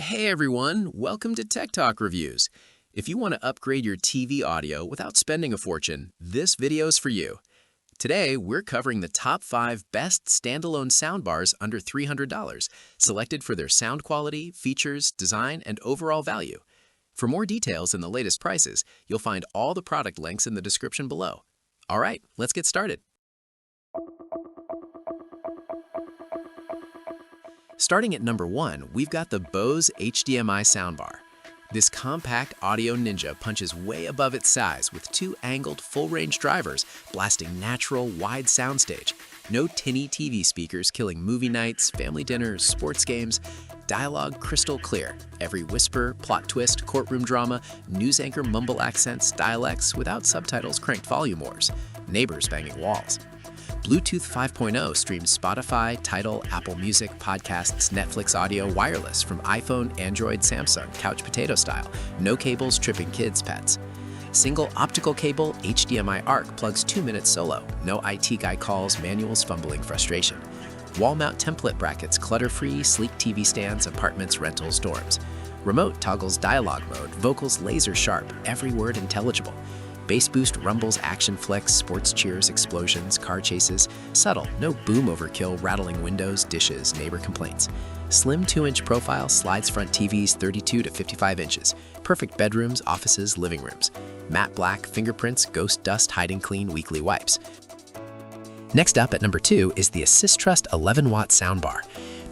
Hey everyone, welcome to Tech Talk Reviews. If you want to upgrade your TV audio without spending a fortune, this video is for you. Today, we're covering the top 5 best standalone soundbars under $300, selected for their sound quality, features, design, and overall value. For more details and the latest prices, you'll find all the product links in the description below. All right, let's get started. Starting at number 1, we've got the Bose HDMI Soundbar. This compact audio ninja punches way above its size with 2 angled full-range drivers blasting natural, wide soundstage. No tinny TV speakers killing movie nights, family dinners, sports games. Dialogue crystal clear. Every whisper, plot twist, courtroom drama, news anchor mumble accents, dialects without subtitles cranked volume wars. Neighbors banging walls. Bluetooth 5.0 streams Spotify, Tidal, Apple Music, podcasts, Netflix audio wireless from iPhone, Android, Samsung, couch potato style. No cables tripping kids' pets. Single optical cable HDMI ARC plugs 2 minutes solo. No IT guy calls, manuals fumbling frustration. Wall mount template brackets clutter-free, sleek TV stands, apartments, rentals, dorms. Remote toggles dialogue mode, vocals laser sharp, every word intelligible. Bass boost rumbles action flicks, sports cheers, explosions, car chases. Subtle, no boom overkill, rattling windows, dishes, neighbor complaints. Slim 2-inch profile slides front TVs 32 to 55 inches. Perfect bedrooms, offices, living rooms. Matte black, fingerprints, ghost dust, hiding clean, weekly wipes. Next up at number 2 is the Assistrust 11-watt soundbar.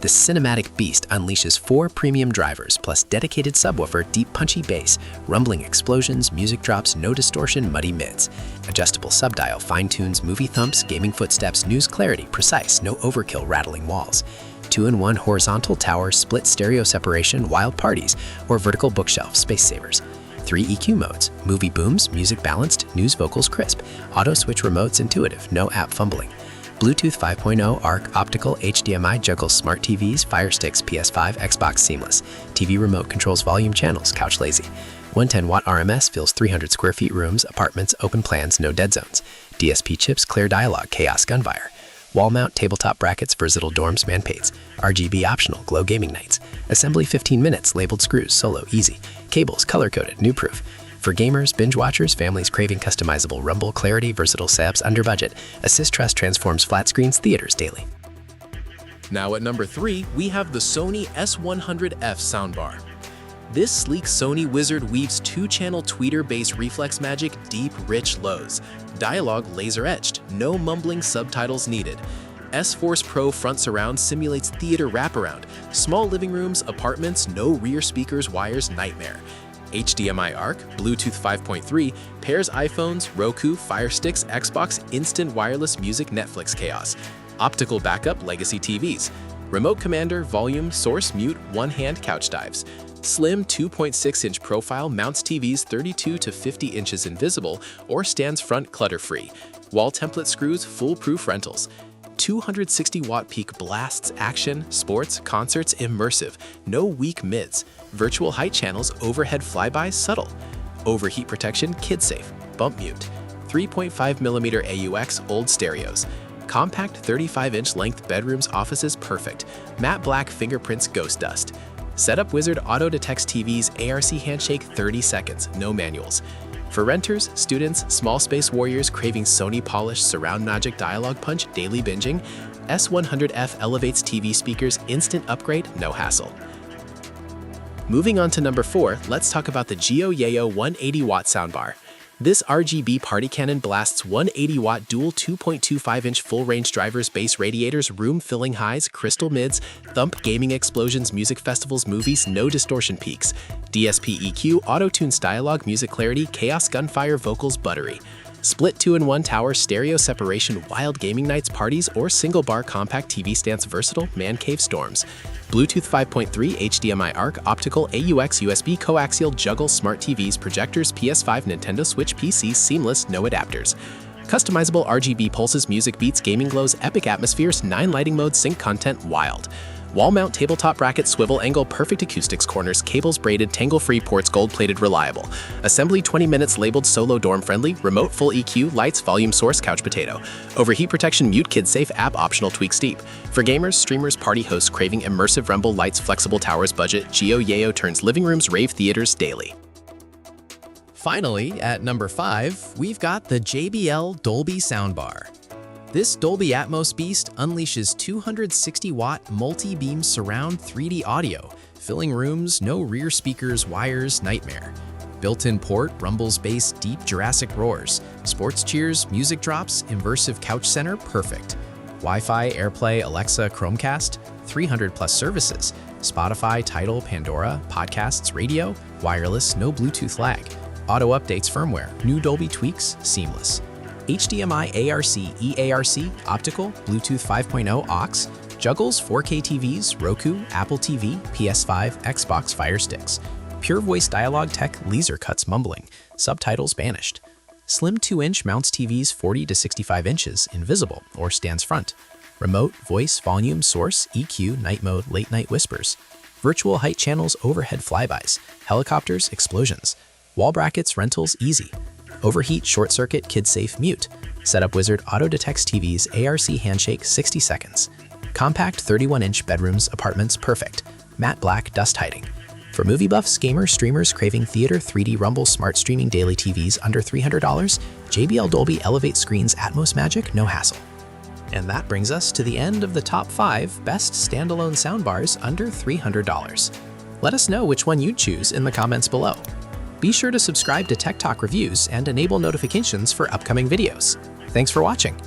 The cinematic beast unleashes 4 premium drivers plus dedicated subwoofer, deep punchy bass, rumbling explosions, music drops, no distortion, muddy mids. Adjustable subdial fine-tunes movie thumps, gaming footsteps, news clarity, precise, no overkill, rattling walls. 2-in-1 horizontal tower, split stereo separation, wild parties, or vertical bookshelf, space savers. 3 EQ modes, movie booms, music balanced, news vocals crisp, auto switch remotes intuitive, no app fumbling. Bluetooth 5.0 ARC optical HDMI juggles smart TVs, Fire Sticks, PS5, Xbox seamless. TV remote controls volume channels, couch lazy. 110-watt RMS fills 300 square feet rooms, apartments, open plans, no dead zones. DSP chips, clear dialogue, chaos gunfire. Wall mount tabletop brackets, versatile dorms, manpades. RGB optional, glow gaming nights. Assembly 15 minutes, labeled screws, solo, easy. Cables, color-coded, new proof. For gamers, binge watchers, families craving customizable rumble, clarity, versatile sabs under budget, Assistrust transforms flat screens theaters daily. Now at number 3, we have the Sony S100F soundbar. This sleek Sony Wizard weaves 2-channel tweeter bass reflex magic, deep, rich lows. Dialogue laser-etched, no mumbling subtitles needed. S-Force Pro front surround simulates theater wraparound. Small living rooms, apartments, no rear speakers, wires, nightmare. HDMI ARC, Bluetooth 5.3, pairs iPhones, Roku, Fire Sticks, Xbox, instant wireless music, Netflix chaos. Optical backup, legacy TVs. Remote commander, volume, source, mute, one-hand couch dives. Slim 2.6-inch profile mounts TVs 32 to 50 inches invisible or stands front clutter-free. Wall template screws, foolproof rentals. 260-watt peak blasts action, sports, concerts, immersive. No weak mids. Virtual height channels, overhead flybys, subtle. Overheat protection, kid-safe. Bump mute. 3.5mm AUX old stereos. Compact 35-inch length bedrooms, offices, perfect. Matte black fingerprints, ghost dust. Setup Wizard auto detects TVs, ARC handshake 30 seconds, no manuals. For renters, students, small space warriors craving Sony polished surround magic dialogue punch, daily binging, S100F elevates TV speakers, instant upgrade, no hassle. Moving on to number 4, let's talk about the GEOYEAO 180-watt soundbar. This RGB party cannon blasts 180-watt dual 2.25-inch full-range drivers, bass radiators, room-filling highs, crystal mids, thump gaming explosions, music festivals, movies, no distortion peaks. DSP EQ, auto-tunes dialogue, music clarity, chaos gunfire, vocals buttery. Split 2-in-1 tower, stereo separation, wild gaming nights, parties, or single-bar compact TV stance, versatile, man cave storms. Bluetooth 5.3, HDMI ARC, optical, AUX, USB coaxial, juggle, smart TVs, projectors, PS5, Nintendo Switch, PCs, seamless, no adapters. Customizable RGB pulses, music beats, gaming glows, epic atmospheres, 9 lighting modes, sync content, wild. Wall mount tabletop bracket swivel angle perfect acoustics corners cables braided tangle-free ports gold-plated reliable. Assembly 20 minutes labeled solo dorm friendly, remote full EQ, lights, volume source, couch potato. Overheat protection mute kid safe app optional tweak steep. For gamers, streamers, party hosts craving immersive Rumble lights flexible towers budget, GEOYEAO turns living rooms rave theaters daily. Finally, at number 5, we've got the JBL Dolby Soundbar. This Dolby Atmos beast unleashes 260-watt multi-beam surround 3D audio, filling rooms, no rear speakers, wires, nightmare. Built-in port, rumbles bass, deep Jurassic roars, sports cheers, music drops, immersive couch center, perfect. Wi-Fi, AirPlay, Alexa, Chromecast, 300+ services, Spotify, Tidal, Pandora, podcasts, radio, wireless, no Bluetooth lag, auto updates firmware, new Dolby tweaks, seamless. HDMI ARC, EARC, optical, Bluetooth 5.0 aux, juggles 4K TVs, Roku, Apple TV, PS5, Xbox Fire Sticks. Pure voice dialogue tech, laser cuts mumbling, subtitles banished. Slim 2-inch mounts TVs 40 to 65 inches, invisible, or stands front. Remote, voice, volume, source, EQ, night mode, late night whispers. Virtual height channels, overhead flybys, helicopters, explosions. Wall brackets, rentals, easy. Overheat, short circuit, kid safe, mute. Setup wizard auto detects TVs, ARC handshake, 60 seconds. Compact 31-inch bedrooms, apartments, perfect. Matte black, dust hiding. For movie buffs, gamers, streamers craving theater, 3D Rumble, smart streaming daily TVs under $300, JBL Dolby Elevate screens Atmos magic, no hassle. And that brings us to the end of the top 5 best standalone soundbars under $300. Let us know which one you'd choose in the comments below. Be sure to subscribe to Tech Talk Reviews and enable notifications for upcoming videos. Thanks for watching.